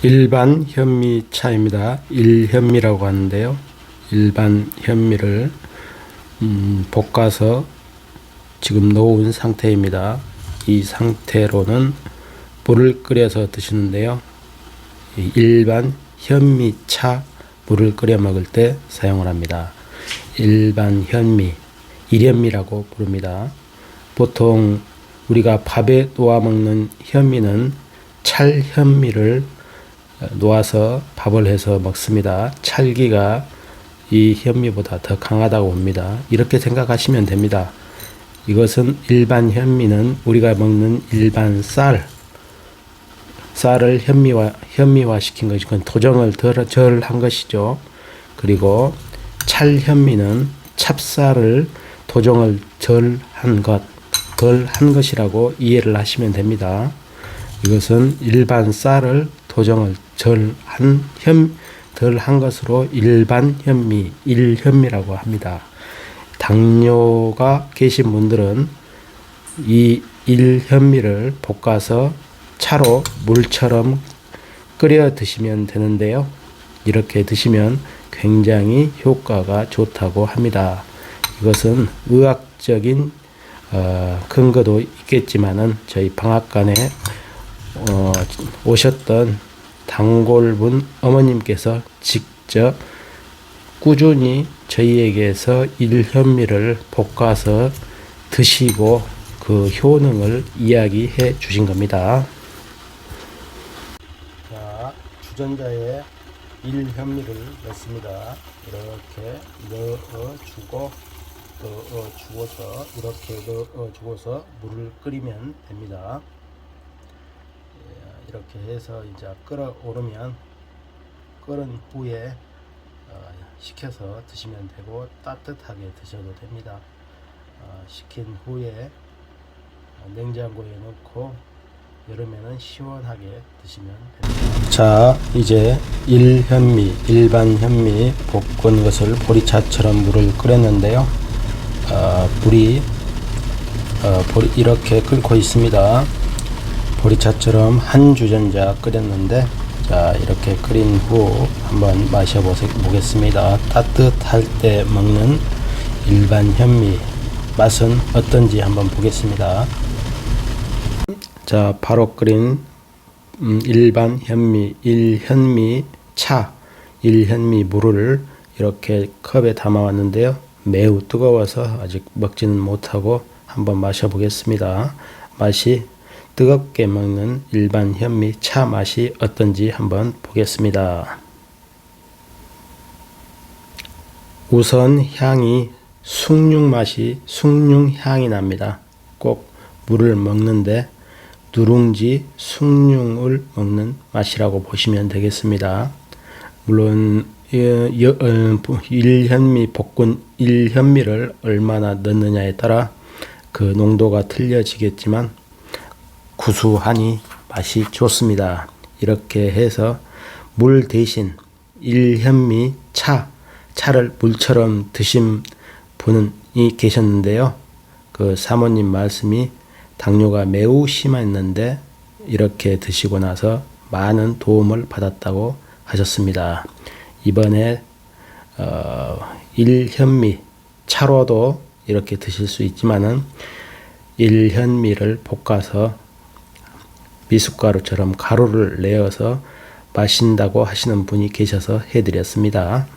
일반 현미차입니다. 일현미라고 하는데요. 일반 현미를 볶아서 지금 놓은 상태입니다. 이 상태로는 물을 끓여서 드시는데요. 일반 현미차 물을 끓여 먹을 때 사용을 합니다. 일반 현미, 일현미라고 부릅니다. 보통 우리가 밥에 놓아 먹는 현미는 찰현미를 놓아서 밥을 해서 먹습니다. 찰기가 이 현미보다 더 강하다고 봅니다. 이렇게 생각하시면 됩니다. 이것은 일반 현미는 우리가 먹는 일반 쌀을 현미화 시킨 것이 도정을 덜 한 것이죠. 그리고 찰현미는 찹쌀을 도정을 덜 한 것이라고 이해를 하시면 됩니다. 이것은 일반 쌀을 도정을 덜 한 것으로 일반 현미, 일현미라고 합니다. 당뇨가 계신 분들은 이 일현미를 볶아서 차로 물처럼 끓여 드시면 되는데요. 이렇게 드시면 굉장히 효과가 좋다고 합니다. 이것은 의학적인 근거도 있겠지만은 저희 방앗간에 오셨던 단골분 어머님께서 직접 꾸준히 저희에게서 일현미를 볶아서 드시고 그 효능을 이야기해 주신 겁니다. 자, 주전자에 일현미를 넣습니다. 이렇게 넣어주고서 이렇게 넣어주고서 물을 끓이면 됩니다. 이렇게 해서 이제 끓어오르면 끓은 후에 식혀서 드시면 되고 따뜻하게 드셔도 됩니다. 식힌 후에 냉장고에 넣고 여름에는 시원하게 드시면 됩니다. 자, 이제 일반 현미 볶은 것을 보리차처럼 물을 끓였는데요. 불이 이렇게 끓고 있습니다. 보리차처럼 한 주전자 끓였는데, 자, 이렇게 끓인 후 한번 마셔보겠습니다. 따뜻할 때 먹는 일반 현미 맛은 어떤지 한번 보겠습니다. 자, 바로 끓인 일반 현미, 일현미 물을 이렇게 컵에 담아 왔는데요. 매우 뜨거워서 아직 먹지는 못하고 한번 마셔보겠습니다. 맛이 뜨겁게 먹는 일반 현미 차 맛이 어떤지 한번 보겠습니다. 우선 향이 숭늉 향이 납니다. 꼭 물을 먹는데 누룽지 숭늉을 먹는 맛이라고 보시면 되겠습니다. 물론 일현미 볶은 일현미를 얼마나 넣느냐에 따라 그 농도가 틀려지겠지만 구수하니 맛이 좋습니다. 이렇게 해서 물 대신 일현미 차를 물처럼 드신 분이 계셨는데요. 그 사모님 말씀이 당뇨가 매우 심했는데 이렇게 드시고 나서 많은 도움을 받았다고 하셨습니다. 이번에 일현미 차로도 이렇게 드실 수 있지만은 일현미를 볶아서 미숫가루처럼 가루를 내어서 마신다고 하시는 분이 계셔서 해드렸습니다.